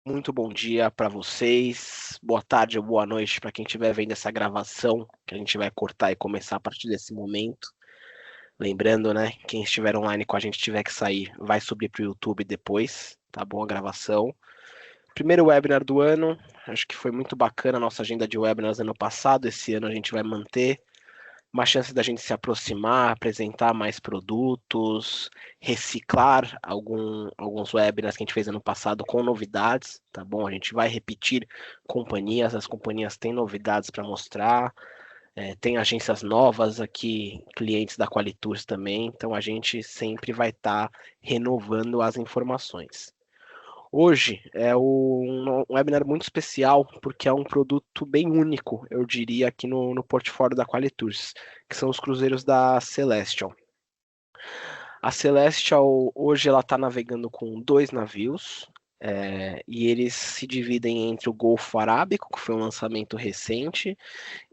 Muito bom dia para vocês, boa tarde ou boa noite para quem estiver vendo essa gravação, que a gente vai cortar e começar a partir desse momento. Lembrando, né, quem estiver online com a gente tiver que sair, vai subir para o YouTube depois, tá bom? A gravação. Primeiro webinar do ano, acho que foi muito bacana a nossa agenda de webinars ano passado, esse ano a gente vai manter uma chance da gente se aproximar, apresentar mais produtos, reciclar alguns webinars que a gente fez ano passado com novidades, tá bom? A gente vai repetir companhias, as companhias têm novidades para mostrar, tem agências novas aqui, clientes da Qualitours também, então a gente sempre vai estar renovando as informações. Hoje é um webinar muito especial, porque é um produto bem único, eu diria, aqui no portfólio da Qualitours, que são os cruzeiros da Celestial. A Celestial, hoje, ela está navegando com dois navios, e eles se dividem entre o Golfo Arábico, que foi um lançamento recente,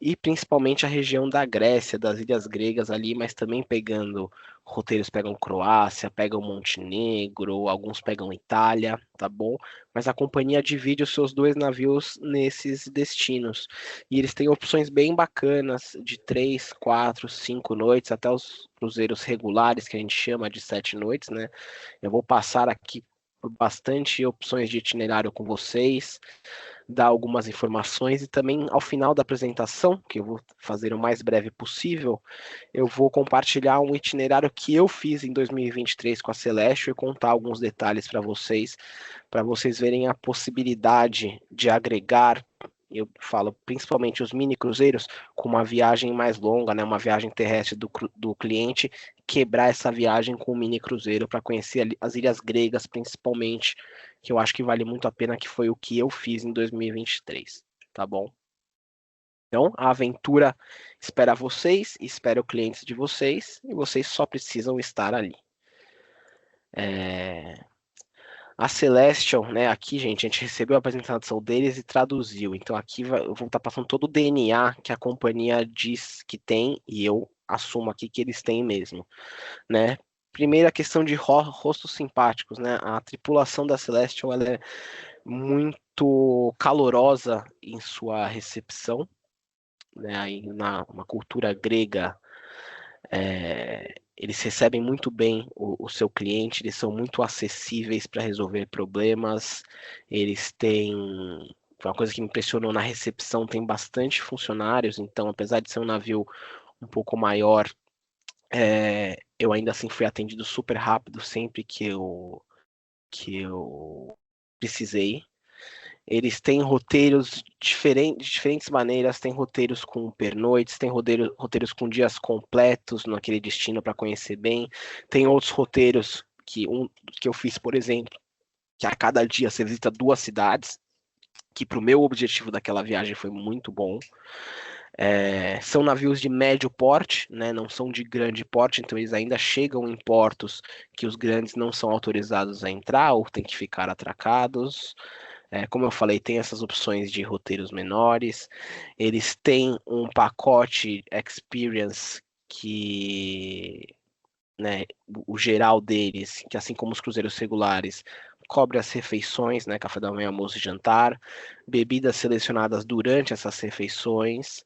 e principalmente a região da Grécia, das ilhas gregas ali, mas também pegando roteiros, pegam Croácia, pegam Montenegro, alguns pegam Itália, tá bom? Mas a companhia divide os seus dois navios nesses destinos. E eles têm opções bem bacanas de 3, 4, 5 noites, até os cruzeiros regulares, que a gente chama de 7 noites, né? Eu vou passar aqui por bastante opções de itinerário com vocês, dar algumas informações e também ao final da apresentação, que eu vou fazer o mais breve possível, eu vou compartilhar um itinerário que eu fiz em 2023 com a Celeste e contar alguns detalhes para vocês verem a possibilidade de agregar. Eu falo principalmente os mini cruzeiros com uma viagem mais longa, né, uma viagem terrestre do cliente, quebrar essa viagem com um mini cruzeiro para conhecer as ilhas gregas, principalmente, que eu acho que vale muito a pena, que foi o que eu fiz em 2023, tá bom? Então, a aventura espera vocês, espera os clientes de vocês, e vocês só precisam estar ali. A Celestial, né? Aqui, gente, a gente recebeu a apresentação deles e traduziu. Então, aqui eu vou estar passando todo o DNA que a companhia diz que tem, e eu assumo aqui que eles têm mesmo, né? Primeira questão de rostos simpáticos, né? A tripulação da Celestial, ela é muito calorosa em sua recepção, né? Aí na uma cultura grega, eles recebem muito bem o seu cliente, eles são muito acessíveis para resolver problemas, eles têm. Foi uma coisa que me impressionou na recepção, tem bastante funcionários, então, apesar de ser um navio um pouco maior, eu ainda assim fui atendido super rápido sempre que eu precisei. Eles têm roteiros de diferentes maneiras, tem roteiros com pernoites, tem roteiros com dias completos naquele destino para conhecer bem, tem outros roteiros que eu fiz, por exemplo, que a cada dia você visita duas cidades, que para o meu objetivo daquela viagem foi muito bom. São navios de médio porte, né, não são de grande porte, então eles ainda chegam em portos que os grandes não são autorizados a entrar ou tem que ficar atracados. Como eu falei, tem essas opções de roteiros menores. Eles têm um pacote Experience que, né, o geral deles, que assim como os cruzeiros regulares, cobre as refeições, né, café da manhã, almoço e jantar, bebidas selecionadas durante essas refeições,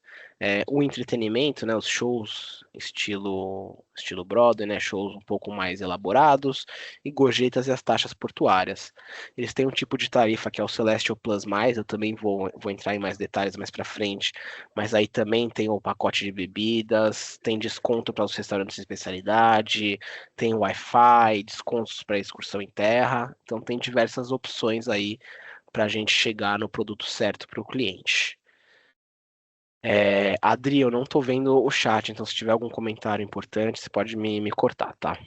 o entretenimento, né, os shows estilo Broadway, né, shows um pouco mais elaborados, e gorjetas e as taxas portuárias. Eles têm um tipo de tarifa que é o Celestial Plus+, eu também vou entrar em mais detalhes mais para frente, mas aí também tem o pacote de bebidas, tem desconto para os restaurantes de especialidade, tem Wi-Fi, descontos para excursão em terra, então tem diversas opções aí para a gente chegar no produto certo para o cliente. Adri, eu não estou vendo o chat, então se tiver algum comentário importante, você pode me cortar, tá?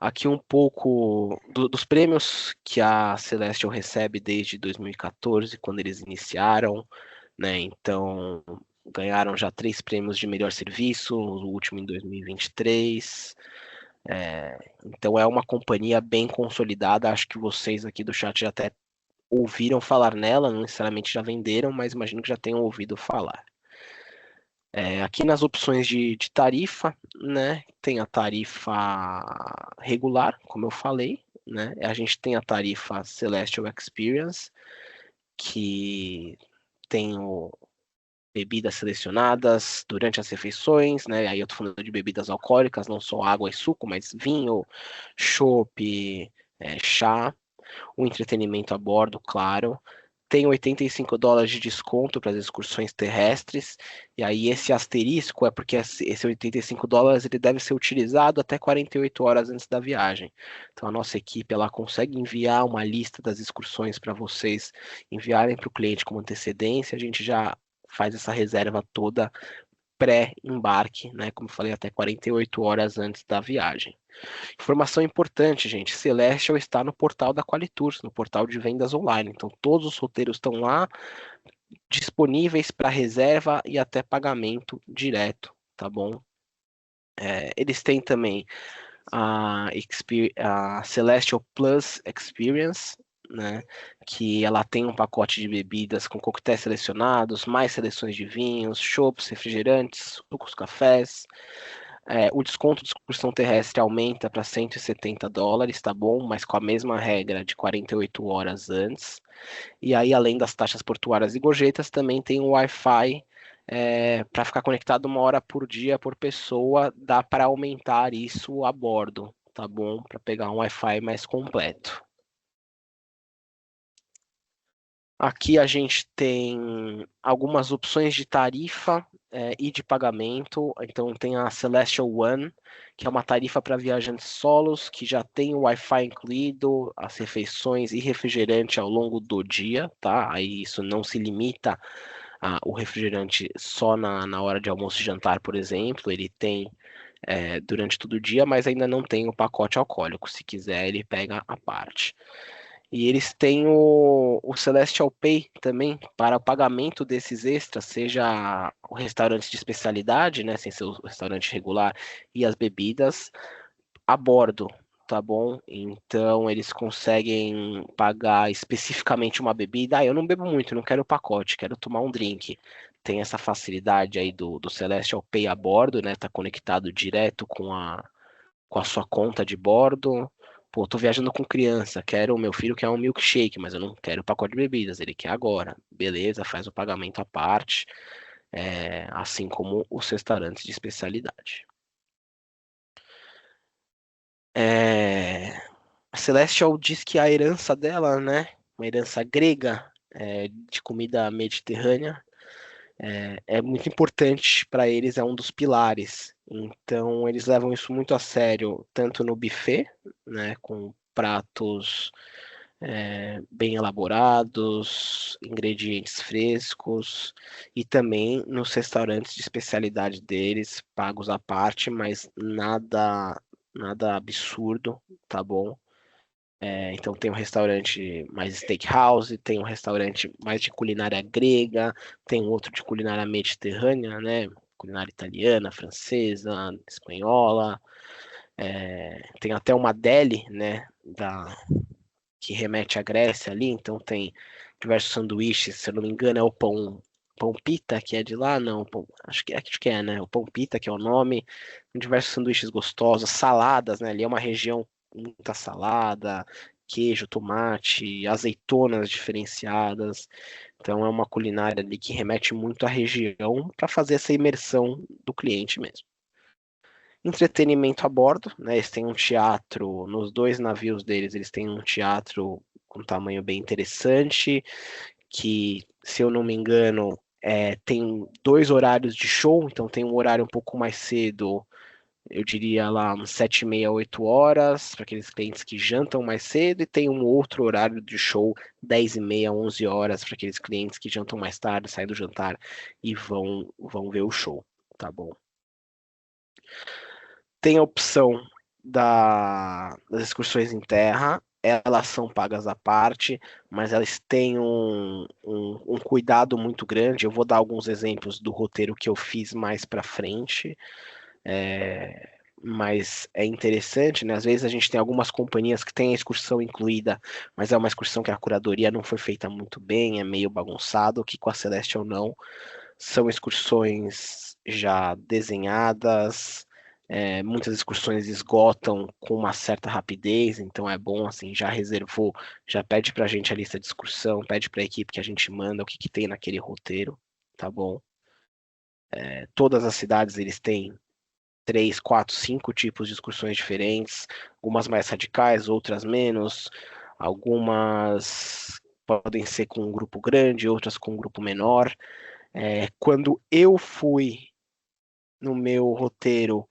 Aqui um pouco dos prêmios que a Celestial recebe desde 2014, quando eles iniciaram, né? Então, ganharam já 3 prêmios de melhor serviço, o último em 2023. Então, é uma companhia bem consolidada. Acho que vocês aqui do chat já até ouviram falar nela, não necessariamente já venderam, mas imagino que já tenham ouvido falar. Aqui nas opções de tarifa, né, tem a tarifa regular, como eu falei, né? A gente tem a tarifa Celestial Experience, que tem bebidas selecionadas durante as refeições, né? Aí eu tô falando de bebidas alcoólicas, não só água e suco, mas vinho, chopp, chá, o entretenimento a bordo, claro. Tem US$ 85 de desconto para as excursões terrestres, e aí esse asterisco é porque esse US$ 85 ele deve ser utilizado até 48 horas antes da viagem. Então a nossa equipe ela consegue enviar uma lista das excursões para vocês enviarem para o cliente com antecedência, a gente já faz essa reserva toda pré-embarque, né? Como eu falei, até 48 horas antes da viagem. Informação importante, gente. Celestial está no portal da Qualitours, no portal de vendas online. Então, todos os roteiros estão lá, disponíveis para reserva e até pagamento direto, tá bom? Eles têm também a Celestial Plus Experience, né? Que ela tem um pacote de bebidas com coquetéis selecionados, mais seleções de vinhos, chopps, refrigerantes, sucos, cafés. O desconto de excursão terrestre aumenta para US$ 170, tá bom? Mas com a mesma regra de 48 horas antes. E aí, além das taxas portuárias e gorjetas, também tem o Wi-Fi para ficar conectado 1 hora por dia por pessoa. Dá para aumentar isso a bordo, tá bom? Para pegar um Wi-Fi mais completo. Aqui a gente tem algumas opções de tarifa e de pagamento. Então tem a Celestial One, que é uma tarifa para viajantes solos, que já tem o Wi-Fi incluído, as refeições e refrigerante ao longo do dia, tá? Aí isso não se limita o refrigerante só na hora de almoço e jantar, por exemplo. Ele tem durante todo o dia, mas ainda não tem o pacote alcoólico. Se quiser, ele pega a parte. E eles têm o Celestial Pay também para o pagamento desses extras, seja o restaurante de especialidade, né, sem ser o restaurante regular, e as bebidas a bordo, tá bom? Então eles conseguem pagar especificamente uma bebida. Eu não bebo muito, não quero pacote, quero tomar um drink. Tem essa facilidade aí do Celestial Pay a bordo, né? Tá conectado direto com a sua conta de bordo. Pô, tô viajando com criança, quero, meu filho quer um milkshake, mas eu não quero pacote de bebidas, ele quer agora. Beleza, faz o pagamento à parte, assim como os restaurantes de especialidade. A Celestial diz que a herança dela, né, uma herança grega, de comida mediterrânea, é muito importante para eles, é um dos pilares. Então, eles levam isso muito a sério, tanto no buffet, né, com pratos bem elaborados, ingredientes frescos, e também nos restaurantes de especialidade deles, pagos à parte, mas nada absurdo, tá bom? Então tem um restaurante mais steakhouse, tem um restaurante mais de culinária grega, tem outro de culinária mediterrânea, né? Culinária italiana, francesa, espanhola. Tem até uma deli, né? Que remete à Grécia ali, então tem diversos sanduíches, se eu não me engano é o pão pita, que é de lá, não, acho que é, né? O pão pita, que é o nome, diversos sanduíches gostosos, saladas, né? Ali é uma região com muita salada, queijo, tomate, azeitonas diferenciadas. Então é uma culinária ali que remete muito à região para fazer essa imersão do cliente mesmo. Entretenimento a bordo, né? Eles têm um teatro, nos dois navios deles, eles têm um teatro com tamanho bem interessante, que, se eu não me engano, tem dois horários de show, então tem um horário um pouco mais cedo, eu diria lá uns 7h30, 8 horas, para aqueles clientes que jantam mais cedo, e tem um outro horário de show, 10h30, 11 horas, para aqueles clientes que jantam mais tarde, saem do jantar e vão ver o show, tá bom? Tem a opção das excursões em terra, elas são pagas à parte, mas elas têm um cuidado muito grande. Eu vou dar alguns exemplos do roteiro que eu fiz mais para frente, mas é interessante, né? Às vezes a gente tem algumas companhias que têm a excursão incluída, mas é uma excursão que a curadoria não foi feita muito bem, é meio bagunçado, que com a Celestial não. São excursões já desenhadas, Muitas excursões esgotam com uma certa rapidez, então é bom, assim, já reservou, já pede pra gente a lista de excursão, pede pra equipe que a gente manda o que tem naquele roteiro, tá bom? Todas as cidades, eles têm 3, 4, 5 tipos de excursões diferentes, algumas mais radicais, outras menos, algumas podem ser com um grupo grande, outras com um grupo menor. Quando eu fui no meu roteiro,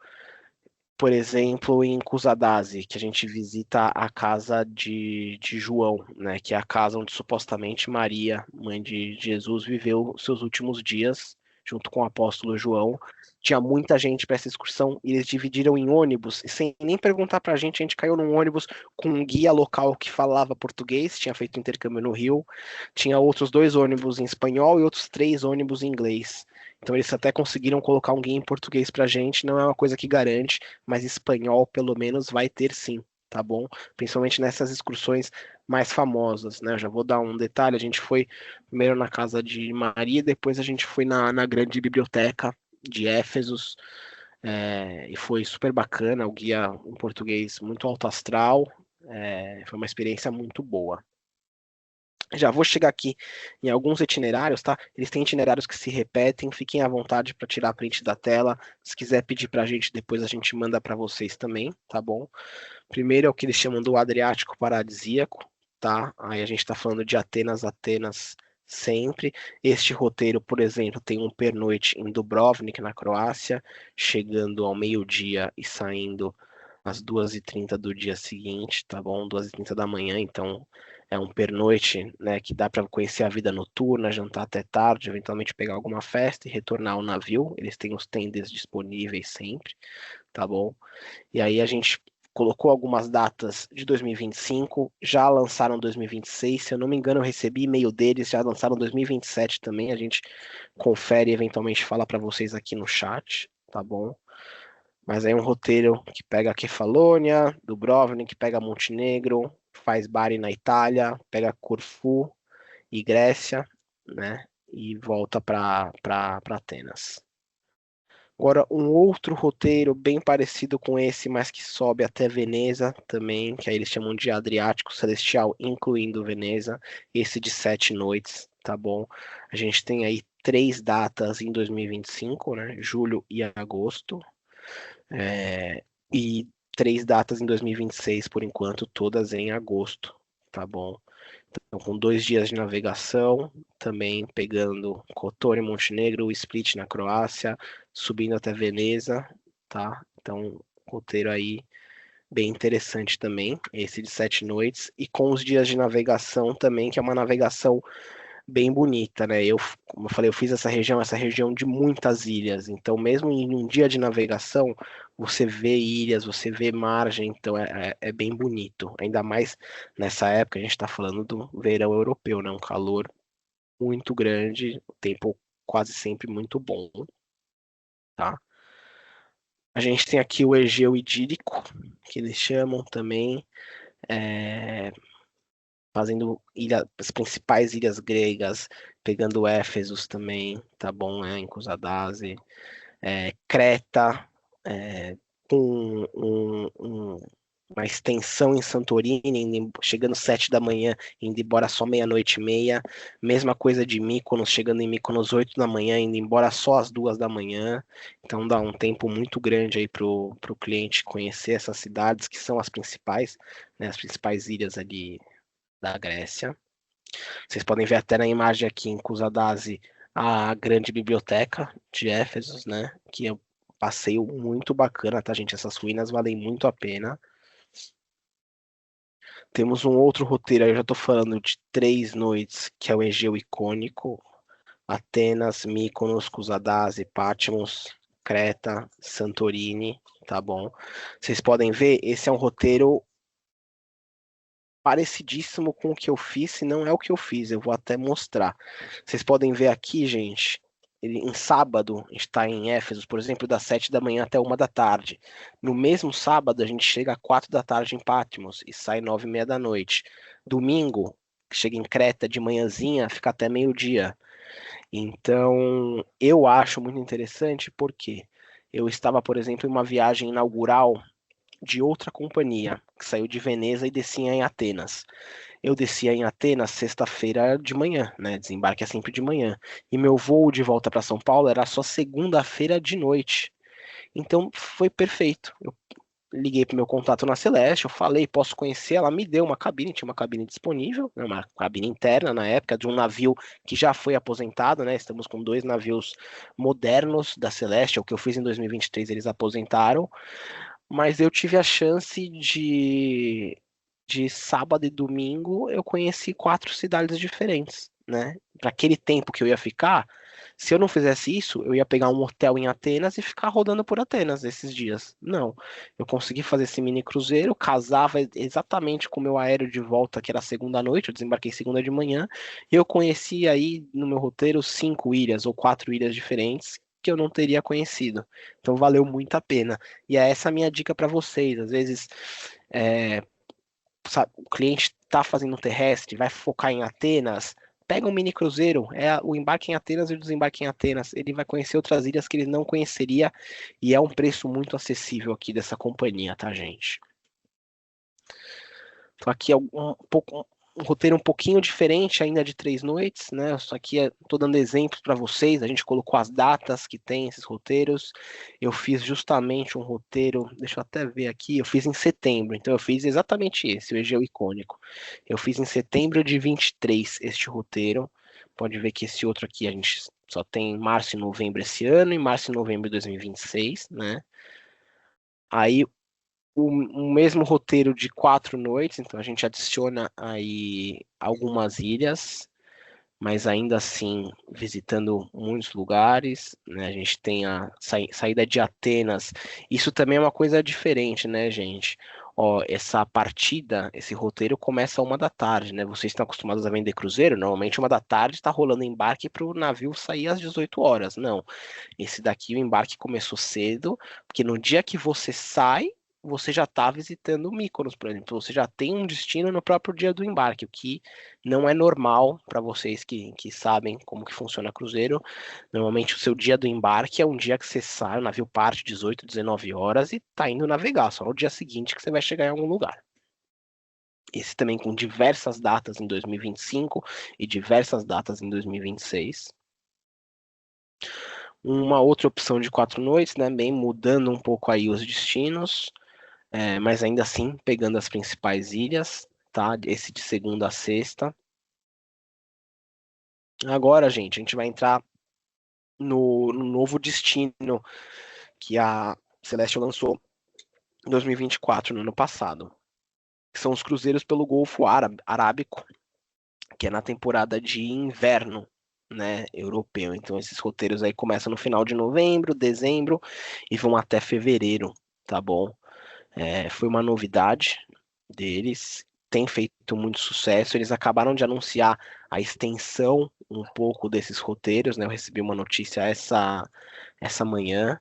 por exemplo, em Kusadasi, que a gente visita a casa de João, né, que é a casa onde supostamente Maria, mãe de Jesus, viveu seus últimos dias, junto com o apóstolo João. Tinha muita gente para essa excursão e eles dividiram em ônibus, e sem nem perguntar para a gente caiu num ônibus com um guia local que falava português, tinha feito intercâmbio no Rio, tinha outros 2 ônibus em espanhol e outros 3 ônibus em inglês. Então eles até conseguiram colocar um guia em português pra gente, não é uma coisa que garante, mas espanhol pelo menos vai ter sim, tá bom? Principalmente nessas excursões mais famosas, né? Eu já vou dar um detalhe, a gente foi primeiro na casa de Maria, depois a gente foi na grande biblioteca de Éfesos, e foi super bacana, o guia em português muito alto astral, foi uma experiência muito boa. Já vou chegar aqui em alguns itinerários, tá? Eles têm itinerários que se repetem, fiquem à vontade para tirar print da tela. Se quiser pedir para a gente, depois a gente manda para vocês também, tá bom? Primeiro é o que eles chamam do Adriático Paradisíaco, tá? Aí a gente está falando de Atenas, Atenas sempre. Este roteiro, por exemplo, tem um pernoite em Dubrovnik, na Croácia, chegando ao meio-dia e saindo às 2h30 do dia seguinte, tá bom? 2h30 da manhã, então é um pernoite, né, que dá para conhecer a vida noturna, jantar até tarde, eventualmente pegar alguma festa e retornar ao navio. Eles têm os tenders disponíveis sempre, tá bom? E aí a gente colocou algumas datas de 2025, já lançaram 2026, se eu não me engano, eu recebi e-mail deles, já lançaram 2027 também, a gente confere e eventualmente fala para vocês aqui no chat, tá bom? Mas aí é um roteiro que pega Kefalônia, Dubrovnik, que pega Montenegro, faz Bari na Itália, pega Corfu e Grécia, né? E volta para Atenas. Agora, um outro roteiro bem parecido com esse, mas que sobe até Veneza também, que aí eles chamam de Adriático Celestial, incluindo Veneza, esse de 7 noites, tá bom? A gente tem aí 3 datas em 2025, né? Julho e agosto. E 3 datas em 2026, por enquanto, todas em agosto, tá bom? Então, com 2 dias de navegação, também pegando Kotor em Montenegro, Split na Croácia, subindo até Veneza, tá? Então, roteiro aí bem interessante também, esse de 7 noites, e com os dias de navegação também, que é uma navegação bem bonita, né? Como eu falei, eu fiz essa região de muitas ilhas, então mesmo em um dia de navegação, você vê ilhas, você vê margem, então é bem bonito. Ainda mais nessa época, a gente está falando do verão europeu, né? Um calor muito grande, o tempo quase sempre muito bom, tá? A gente tem aqui o Egeu Idílico, que eles chamam também, é, fazendo as principais ilhas gregas, pegando Éfesos também, tá bom, em Kusadasi, Creta, é, com uma extensão em Santorini, chegando 7 da manhã, indo embora só meia-noite e meia, mesma coisa de Mykonos, chegando em Mykonos 8 da manhã, indo embora só às 2 da manhã, então dá um tempo muito grande aí pro cliente conhecer essas cidades, que são as principais, né, as principais ilhas ali da Grécia. Vocês podem ver até na imagem aqui em Kusadasi a grande biblioteca de Éfesos, né? Que é um passeio muito bacana, tá, gente? Essas ruínas valem muito a pena. Temos um outro roteiro, aí eu já tô falando de 3 noites, que é o Egeu Icônico, Atenas, Mykonos, Kusadasi, Patmos, Creta, Santorini, tá bom? Vocês podem ver, esse é um roteiro parecidíssimo com o que eu fiz, se não é o que eu fiz, eu vou até mostrar. Vocês podem ver aqui, gente, em sábado, a gente está em Éfeso, por exemplo, das 7 da manhã até 1 da tarde. No mesmo sábado, a gente chega às 4 da tarde em Patmos e sai 9h30 da noite. Domingo, chega em Creta de manhãzinha, fica até meio-dia. Então, eu acho muito interessante, por quê? Eu estava, por exemplo, em uma viagem inaugural de outra companhia, que saiu de Veneza e descia em Atenas. Eu descia em Atenas sexta-feira de manhã, né? Desembarque é sempre de manhã. E meu voo de volta para São Paulo era só segunda-feira de noite. Então foi perfeito. Eu liguei para o meu contato na Celeste, eu falei, posso conhecer? Ela me deu uma cabine, tinha uma cabine disponível, né, uma cabine interna na época, de um navio que já foi aposentado, né? Estamos com 2 navios modernos da Celeste, é o que eu fiz em 2023, eles aposentaram, mas eu tive a chance de sábado e domingo eu conheci 4 cidades diferentes, né? Para aquele tempo que eu ia ficar, se eu não fizesse isso, eu ia pegar um hotel em Atenas e ficar rodando por Atenas esses dias. Não, eu consegui fazer esse mini cruzeiro, casava exatamente com o meu aéreo de volta, que era segunda noite, eu desembarquei segunda de manhã, e eu conheci aí no meu roteiro 5 ilhas ou 4 ilhas diferentes que eu não teria conhecido. Então valeu muito a pena. E é essa a minha dica para vocês. Às vezes, é, sabe, o cliente está fazendo um terrestre, vai focar em Atenas, pega um mini cruzeiro, é o embarque em Atenas e o desembarque em Atenas. Ele vai conhecer outras ilhas que ele não conheceria e é um preço muito acessível aqui dessa companhia, tá, gente? Então aqui é um roteiro um pouquinho diferente ainda de 3 noites, né? Só que estou dando exemplos para vocês. A gente colocou as datas que tem esses roteiros. Eu fiz justamente um roteiro, deixa eu até ver aqui, eu fiz em setembro, então eu fiz exatamente esse, o Egeu Icônico. Eu fiz em setembro de 23 este roteiro. Pode ver que esse outro aqui a gente só tem março e novembro esse ano e março e novembro de 2026, né? Aí o mesmo roteiro de 4 noites, então a gente adiciona aí algumas ilhas, mas ainda assim visitando muitos lugares, né? A gente tem a saída de Atenas. Isso também é uma coisa diferente, né, gente? Ó, essa partida, esse roteiro começa 1 da tarde, né? Vocês estão acostumados a vender cruzeiro? Normalmente 1 da tarde está rolando embarque para o navio sair às 18 horas. Não, esse daqui o embarque começou cedo, porque no dia que você sai, você já está visitando Mykonos, por exemplo. Você já tem um destino no próprio dia do embarque, o que não é normal para vocês que sabem como que funciona cruzeiro. Normalmente o seu dia do embarque é um dia que você sai, o navio parte 18, 19 horas e está indo navegar, só no dia seguinte que você vai chegar em algum lugar. Esse também com diversas datas em 2025 e diversas datas em 2026. Uma outra opção de 4 noites, né? Bem mudando um pouco aí os destinos, mas ainda assim pegando as principais ilhas, tá? Esse de segunda a sexta. Agora, gente, a gente vai entrar no novo destino que a Celeste lançou em 2024, no ano passado, que são os cruzeiros pelo Golfo Arábico, que é na temporada de inverno, né, europeu. Então esses roteiros aí começam no final de novembro, dezembro e vão até fevereiro, tá bom? Foi uma novidade deles, tem feito muito sucesso. Eles acabaram de anunciar a extensão um pouco desses roteiros, né? Eu recebi uma notícia essa manhã.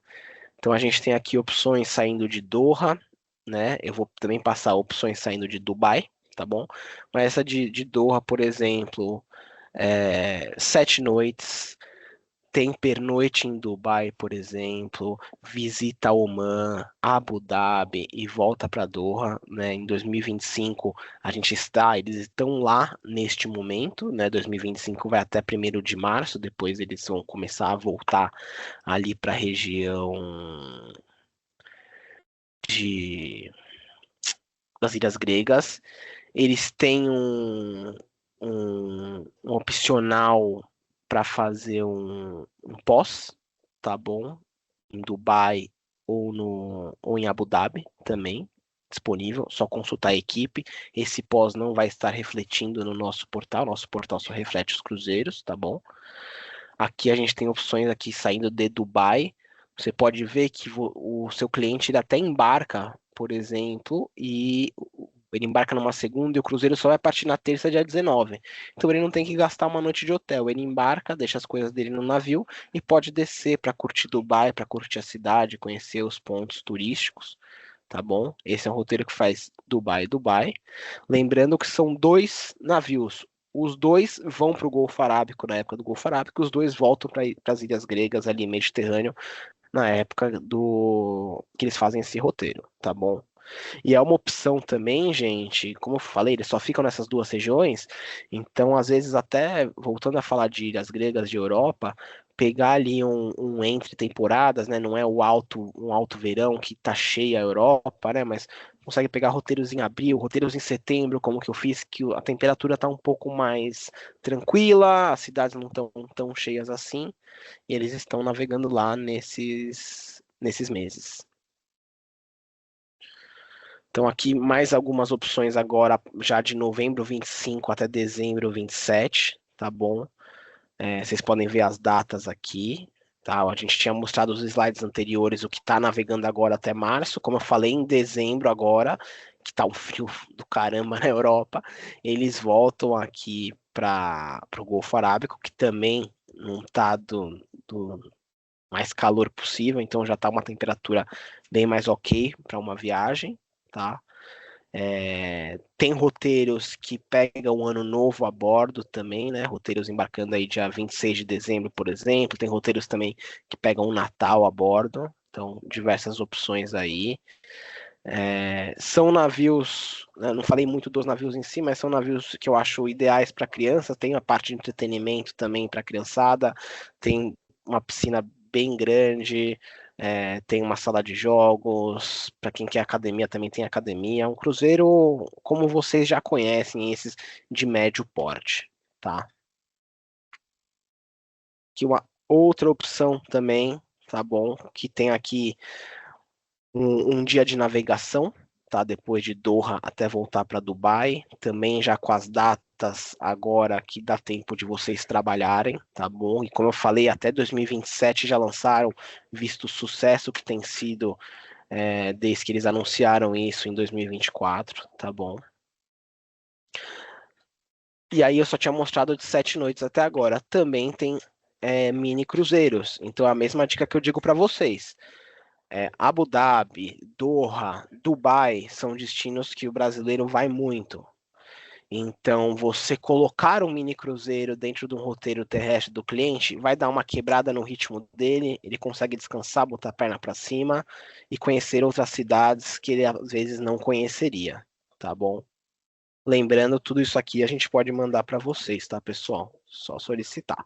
Então a gente tem aqui opções saindo de Doha, né? Eu vou também passar opções saindo de Dubai, tá bom? Mas essa de Doha, por exemplo, 7 noites, tem pernoite em Dubai, por exemplo, visita Oman, Abu Dhabi e volta para Doha, né? Em 2025 eles estão lá neste momento, né? 2025 vai até 1º de março, depois eles vão começar a voltar ali para a região de das Ilhas Gregas. Eles têm um opcional para fazer um pós, tá bom? Em Dubai ou em Abu Dhabi também disponível, só consultar a equipe. Esse pós não vai estar refletindo no nosso portal só reflete os cruzeiros, tá bom? Aqui a gente tem opções aqui saindo de Dubai. Você pode ver que o seu cliente ele até embarca, por exemplo, e ele embarca numa segunda e o cruzeiro só vai partir na terça, dia 19. Então ele não tem que gastar uma noite de hotel. Ele embarca, deixa as coisas dele no navio e pode descer para curtir Dubai, para curtir a cidade, conhecer os pontos turísticos, tá bom? Esse é um roteiro que faz Dubai. Lembrando que são 2 navios. Os dois vão para o Golfo Arábico na época do Golfo Arábico, os dois voltam para as ilhas gregas ali, Mediterrâneo, na época do que eles fazem esse roteiro, tá bom? E é uma opção também, gente, como eu falei, eles só ficam nessas duas regiões, então às vezes até, voltando a falar de ilhas gregas de Europa, pegar ali um entre temporadas, né, não é um alto verão que tá cheia a Europa, né, mas consegue pegar roteiros em abril, roteiros em setembro, como que eu fiz, que a temperatura tá um pouco mais tranquila, as cidades não estão tão cheias assim, e eles estão navegando lá nesses meses. Então, aqui mais algumas opções agora, já de novembro 25 até dezembro 27, tá bom? Vocês podem ver as datas aqui, tá? A gente tinha mostrado os slides anteriores, o que tá navegando agora até março. Como eu falei, em dezembro agora, que tá um frio do caramba na Europa, eles voltam aqui para o Golfo Arábico, que também não tá do mais calor possível, então já tá uma temperatura bem mais ok para uma viagem, tá? Tem roteiros que pegam o ano novo a bordo também, né? Roteiros embarcando aí dia 26 de dezembro, por exemplo. Tem roteiros também que pegam o Natal a bordo. Então, diversas opções aí. São navios, né, não falei muito dos navios em si, mas são navios que eu acho ideais para criança. Tem a parte de entretenimento também para criançada. Tem uma piscina bem grande, tem uma sala de jogos. Para quem quer academia, também tem academia. Um cruzeiro, como vocês já conhecem, esses de médio porte, tá? Que uma outra opção também, tá bom? Que tem aqui um dia de navegação, tá? Depois de Doha até voltar para Dubai, também já com as datas agora que dá tempo de vocês trabalharem, tá bom? E como eu falei, até 2027 já lançaram, visto o sucesso que tem sido desde que eles anunciaram isso em 2024, tá bom? E aí eu só tinha mostrado de 7 noites até agora. Também tem mini cruzeiros. Então a mesma dica que eu digo para vocês. Abu Dhabi, Doha, Dubai são destinos que o brasileiro vai muito. Então, você colocar um mini cruzeiro dentro de um roteiro terrestre do cliente vai dar uma quebrada no ritmo dele, ele consegue descansar, botar a perna para cima e conhecer outras cidades que ele às vezes não conheceria, tá bom? Lembrando, tudo isso aqui a gente pode mandar para vocês, tá, pessoal? Só solicitar.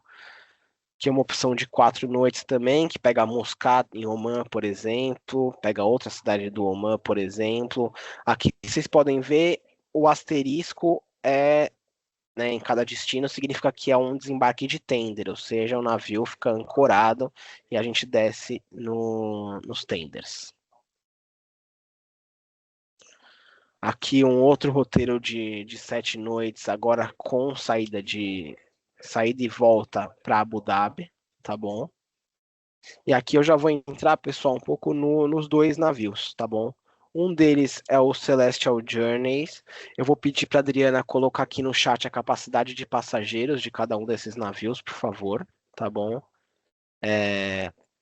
Que é uma opção de 4 noites também, que pega Muscat em Oman, por exemplo, pega outra cidade do Oman, por exemplo. Aqui vocês podem ver o asterisco né, em cada destino significa que é um desembarque de tender, ou seja, o navio fica ancorado e a gente desce nos tenders. Aqui um outro roteiro de 7 noites, agora com saída e volta para Abu Dhabi, tá bom? E aqui eu já vou entrar, pessoal, um pouco nos dois navios, tá bom? Um deles é o Celestial Journeys. Eu vou pedir para Adriana colocar aqui no chat a capacidade de passageiros de cada um desses navios, por favor, tá bom?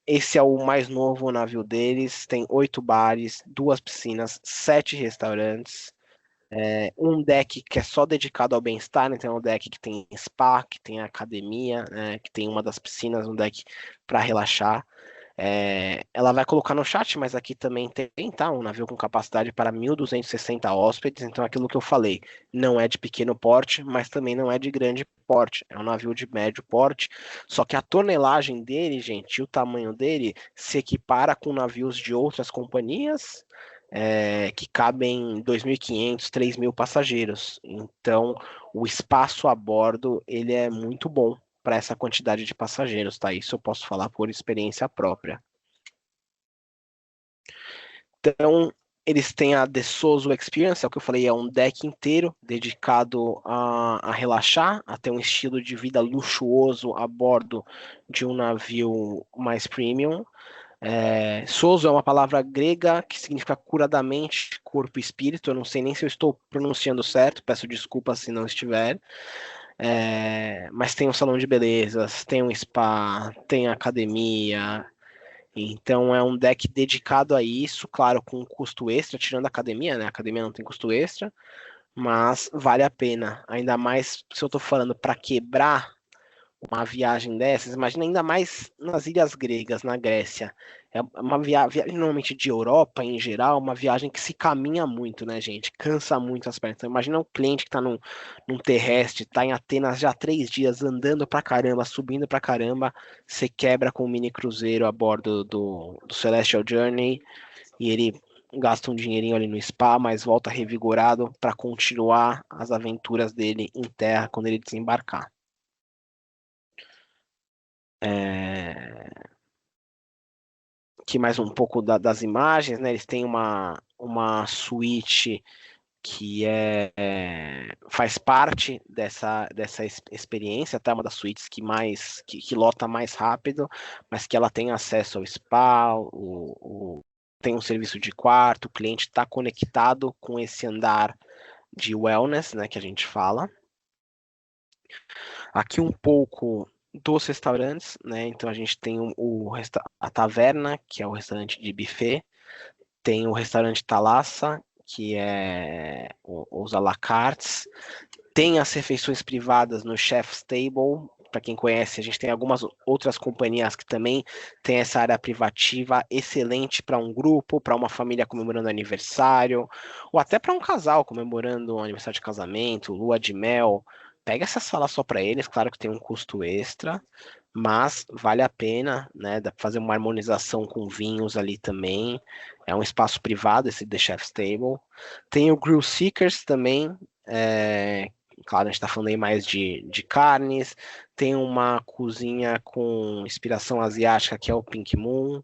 Esse é o mais novo navio deles. Tem 8 bares, 2 piscinas, 7 restaurantes, um deck que é só dedicado ao bem-estar, né? Tem um deck que tem spa, que tem academia, né? Que tem uma das piscinas, um deck para relaxar. Ela vai colocar no chat, mas aqui também tem, tá? Um navio com capacidade para 1.260 hóspedes. Então, aquilo que eu falei, não é de pequeno porte, mas também não é de grande porte. É um navio de médio porte. Só que a tonelagem dele, gente, e o tamanho dele se equipara com navios de outras companhias. Que cabem 2.500, 3.000 passageiros. Então, o espaço a bordo ele é muito bom para essa quantidade de passageiros, tá? Isso eu posso falar por experiência própria. Então, eles têm a The Sozo Experience, é o que eu falei, é um deck inteiro dedicado a relaxar, a ter um estilo de vida luxuoso a bordo de um navio mais premium. Sozo é uma palavra grega que significa cura da mente, corpo e espírito. Eu não sei nem se eu estou pronunciando certo, peço desculpas se não estiver. Mas tem um salão de belezas, tem um spa, tem academia. Então é um deck dedicado a isso, claro, com um custo extra, tirando a academia, né? A academia não tem custo extra, mas vale a pena. Ainda mais se eu estou falando para quebrar uma viagem dessas, imagina ainda mais nas ilhas gregas, na Grécia. É uma viagem normalmente de Europa, em geral, uma viagem que se caminha muito, né, gente? Cansa muito as pernas. Então, imagina um cliente que está num terrestre, está em Atenas já há 3 dias, andando pra caramba, subindo pra caramba, você quebra com um mini cruzeiro a bordo do Celestial Journey e ele gasta um dinheirinho ali no spa, mas volta revigorado para continuar as aventuras dele em terra quando ele desembarcar. Aqui mais um pouco das imagens, né? Eles têm uma suíte que faz parte dessa experiência, tá? Uma das suítes que lota mais rápido, mas que ela tem acesso ao spa, tem um serviço de quarto, o cliente está conectado com esse andar de wellness, né, que a gente fala. Aqui um pouco dos restaurantes, né? Então a gente tem a Taverna, que é o restaurante de buffet, tem o restaurante Thalassa, que é os à la cartes, tem as refeições privadas no Chef's Table. Para quem conhece, a gente tem algumas outras companhias que também tem essa área privativa excelente para um grupo, para uma família comemorando aniversário, ou até para um casal comemorando um aniversário de casamento, lua de mel. Pega essa sala só para eles, claro que tem um custo extra, mas vale a pena, né? Dá pra fazer uma harmonização com vinhos ali também. É um espaço privado esse The Chef's Table. Tem o Grill Seekers também, claro, a gente está falando aí mais de carnes. Tem uma cozinha com inspiração asiática, que é o Pink Moon.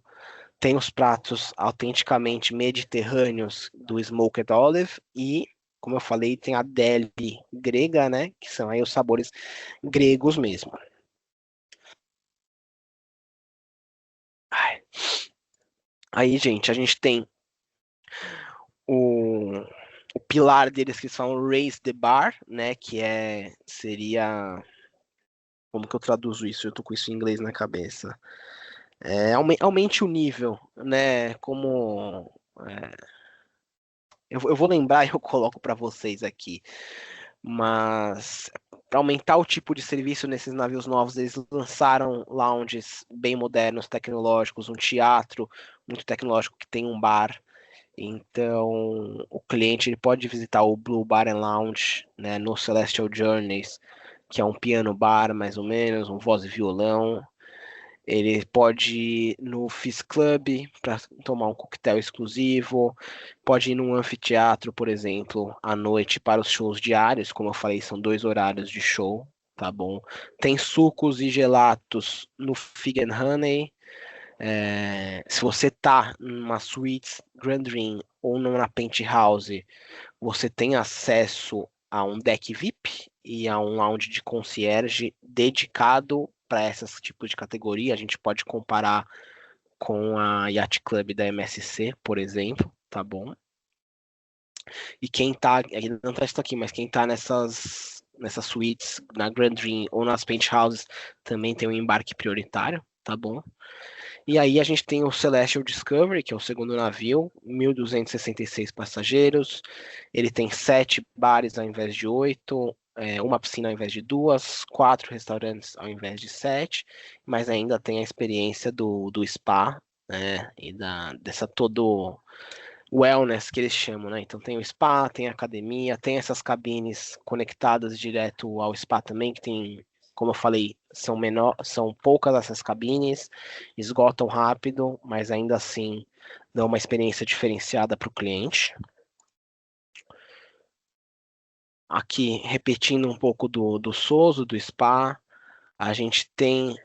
Tem os pratos autenticamente mediterrâneos do Smoked Olive. E, como eu falei, tem a deli grega, né? Que são aí os sabores gregos mesmo. Ai. Aí, gente, a gente tem o, o pilar deles que eles falam Raise the Bar, né? Seria. Como que eu traduzo isso? Eu tô com isso em inglês na cabeça. Aumente o nível, né? Eu vou lembrar e eu coloco para vocês aqui. Mas para aumentar o tipo de serviço nesses navios novos, eles lançaram lounges bem modernos, tecnológicos, um teatro muito tecnológico que tem um bar. Então, o cliente ele pode visitar o Blue Bar and Lounge, né, no Celestial Journeys, que é um piano bar, mais ou menos, um voz e violão. Ele pode ir no Fizz Club para tomar um coquetel exclusivo, pode ir num anfiteatro, por exemplo, à noite para os shows diários, como eu falei, são 2 horários de show, tá bom? Tem sucos e gelatos no Fig and Honey. Se você tá numa suíte Grand Dream ou numa penthouse, você tem acesso a um deck VIP e a um lounge de concierge dedicado para esses tipos de categoria. A gente pode comparar com a Yacht Club da MSC, por exemplo, tá bom? E quem tá, ele não tá isso aqui, mas quem tá nessas suítes, na Grand Dream ou nas penthouses, também tem um embarque prioritário, tá bom? E aí a gente tem o Celestial Discovery, que é o segundo navio, 1.266 passageiros. Ele tem 7 bares ao invés de 8, uma piscina ao invés de 2, 4 restaurantes ao invés de 7, mas ainda tem a experiência do spa, né? E dessa todo wellness que eles chamam, né? Então tem o spa, tem a academia, tem essas cabines conectadas direto ao spa também, que tem, como eu falei, são poucas essas cabines, esgotam rápido, mas ainda assim dão uma experiência diferenciada para o cliente. Aqui, repetindo um pouco do Soso, do spa, a gente tem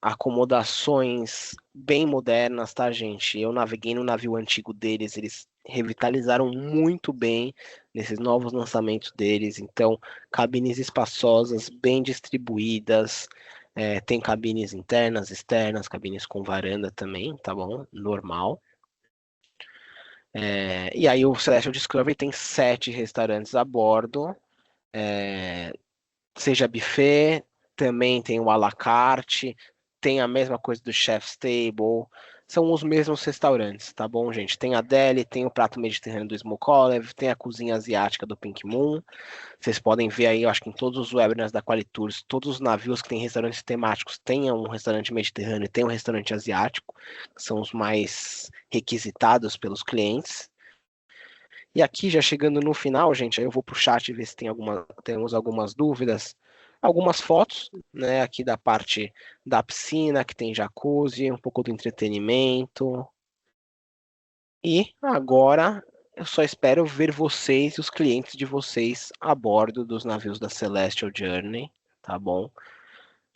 acomodações bem modernas, tá, gente? Eu naveguei no navio antigo deles, eles revitalizaram muito bem nesses novos lançamentos deles. Então, cabines espaçosas, bem distribuídas, tem cabines internas, externas, cabines com varanda também, tá bom? Normal. E aí o Celestial Discovery tem 7 restaurantes a bordo, seja buffet, também tem o à la carte, tem a mesma coisa do Chef's Table, são os mesmos restaurantes, tá bom, gente? Tem a Deli, tem o prato mediterrâneo do Smoke Olive, tem a cozinha asiática do Pink Moon. Vocês podem ver aí, eu acho que em todos os webinars da Qualitours, todos os navios que têm restaurantes temáticos têm um restaurante mediterrâneo e tem um restaurante asiático, que são os mais requisitados pelos clientes. E aqui, já chegando no final, gente, aí eu vou para o chat ver se temos algumas dúvidas. Algumas fotos, né, aqui da parte da piscina, que tem jacuzzi, um pouco do entretenimento. E agora eu só espero ver vocês e os clientes de vocês a bordo dos navios da Celestial Journey, tá bom?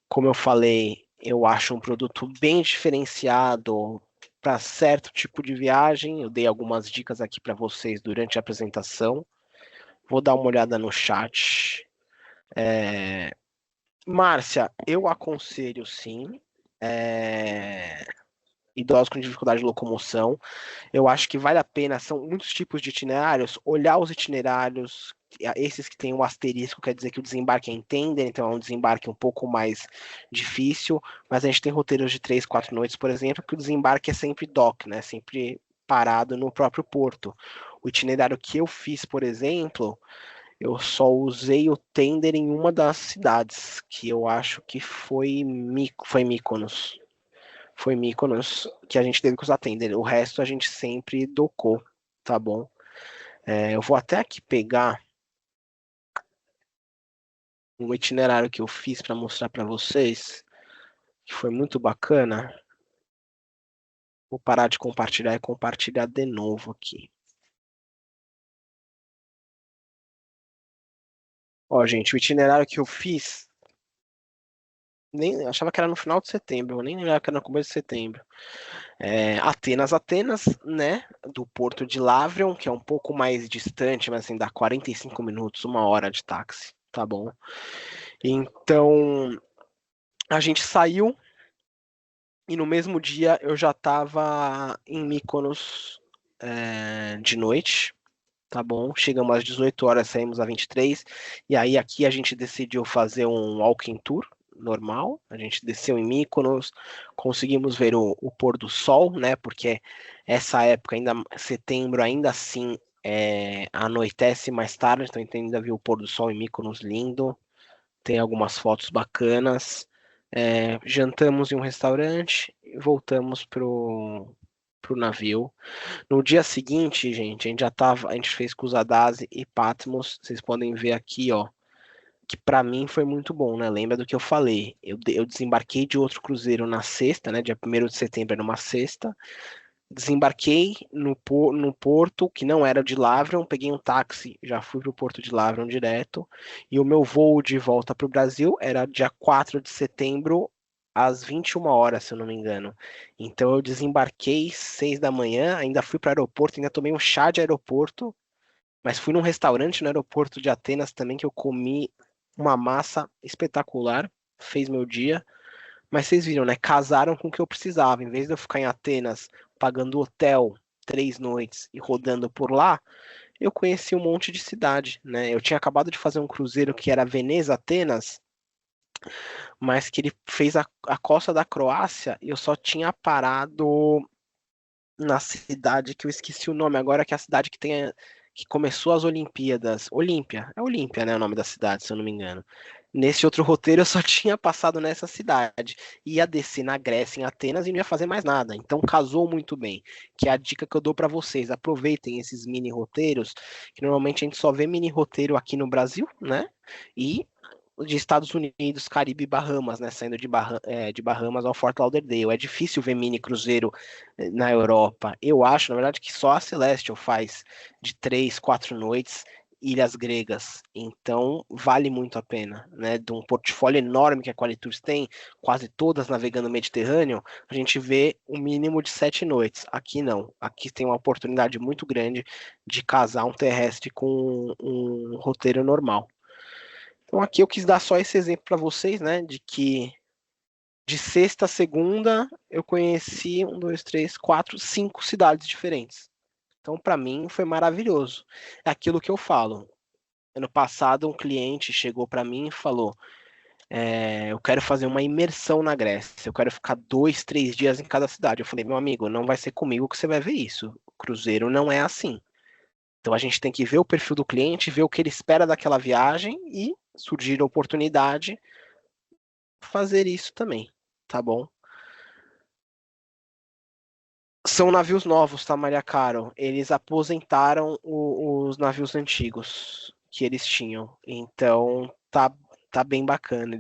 Como eu falei, eu acho um produto bem diferenciado para certo tipo de viagem. Eu dei algumas dicas aqui para vocês durante a apresentação. Vou dar uma olhada no chat. Márcia, eu aconselho sim. Idosos com dificuldade de locomoção. Eu acho que vale a pena, são muitos tipos de itinerários, olhar os itinerários, esses que tem um asterisco, quer dizer que o desembarque é em tender, então é um desembarque um pouco mais difícil, mas a gente tem roteiros de 3, 4 noites, por exemplo, que o desembarque é sempre dock, né, sempre parado no próprio porto. O itinerário que eu fiz, por exemplo, eu só usei o tender em uma das cidades, que eu acho que foi Mykonos. Foi Mykonos que a gente teve que usar tender. O resto a gente sempre docou, tá bom? Eu vou até aqui pegar um itinerário que eu fiz para mostrar para vocês, que foi muito bacana. Vou parar de compartilhar e compartilhar de novo aqui. Ó, gente, o itinerário que eu fiz, nem achava que era no final de setembro, eu nem lembrava que era no começo de setembro. Atenas, né, do porto de Lavrion, que é um pouco mais distante, mas assim, dá 45 minutos, uma hora de táxi, tá bom? Então, a gente saiu e no mesmo dia eu já estava em Mykonos de noite, tá bom? Chegamos às 18 horas, saímos às 23, e aí aqui a gente decidiu fazer um walking tour normal, a gente desceu em Mykonos, conseguimos ver o pôr do sol, né? Porque essa época, ainda setembro, ainda assim anoitece mais tarde, então a gente ainda viu o pôr do sol em Mykonos lindo, tem algumas fotos bacanas. Jantamos em um restaurante e voltamos pro navio. No dia seguinte, gente, a gente fez Kusadasi e Patmos. Vocês podem ver aqui, ó, que para mim foi muito bom, né? Lembra do que eu falei? Eu desembarquei de outro cruzeiro na sexta, né? Dia 1º de setembro, era uma sexta. Desembarquei no porto, que não era de Lavrion, peguei um táxi, já fui para o porto de Lavrion direto, e o meu voo de volta para o Brasil era dia 4 de setembro, às 21 horas, se eu não me engano. Então eu desembarquei 6 da manhã, ainda fui para o aeroporto, ainda tomei um chá de aeroporto, mas fui num restaurante no aeroporto de Atenas também, que eu comi uma massa espetacular, fez meu dia. Mas vocês viram, né? Casaram com o que eu precisava. Em vez de eu ficar em Atenas pagando hotel 3 noites e rodando por lá, eu conheci um monte de cidade, né? Eu tinha acabado de fazer um cruzeiro que era Veneza-Atenas, mas que ele fez a costa da Croácia e eu só tinha parado na cidade que eu esqueci o nome agora, que é a cidade que começou as Olimpíadas. Olímpia, é Olímpia, né? O nome da cidade, se eu não me engano. Nesse outro roteiro eu só tinha passado nessa cidade. Ia descer na Grécia, em Atenas, e não ia fazer mais nada. Então casou muito bem. Que é a dica que eu dou para vocês. Aproveitem esses mini roteiros, que normalmente a gente só vê mini roteiro aqui no Brasil, né? E de Estados Unidos, Caribe e Bahamas, né? Saindo de Bahamas ao Fort Lauderdale. É difícil ver mini cruzeiro na Europa. Eu acho, na verdade, que só a Celestial faz de 3, 4 noites ilhas gregas. Então, vale muito a pena, né? De um portfólio enorme que a Qualitours tem, quase todas navegando no Mediterrâneo, a gente vê um mínimo de 7 noites. Aqui não. Aqui tem uma oportunidade muito grande de casar um terrestre com um roteiro normal. Então aqui eu quis dar só esse exemplo para vocês, né, de que de sexta a segunda eu conheci 5 cidades diferentes. Então para mim foi maravilhoso. É aquilo que eu falo. Ano passado um cliente chegou para mim e falou: eu quero fazer uma imersão na Grécia, eu quero ficar 2, 3 dias em cada cidade. Eu falei, meu amigo, não vai ser comigo que você vai ver isso. O cruzeiro não é assim. Então a gente tem que ver o perfil do cliente, ver o que ele espera daquela viagem e surgir a oportunidade, fazer isso também, tá bom? São navios novos, tá, Maria Caro? Eles aposentaram os navios antigos que eles tinham. Então, tá bem bacana.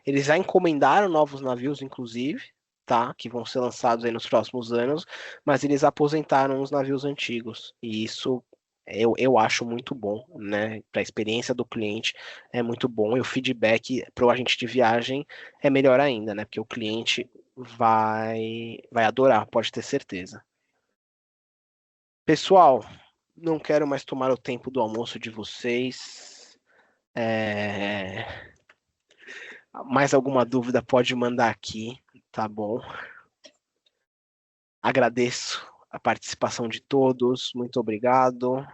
Eles já encomendaram novos navios, inclusive, tá? Que vão ser lançados aí nos próximos anos, mas eles aposentaram os navios antigos. E isso eu acho muito bom, né? Para a experiência do cliente é muito bom. E o feedback para o agente de viagem é melhor ainda, né? Porque o cliente vai adorar, pode ter certeza. Pessoal, não quero mais tomar o tempo do almoço de vocês. É, Mais alguma dúvida pode mandar aqui, tá bom? Agradeço a participação de todos, muito obrigado.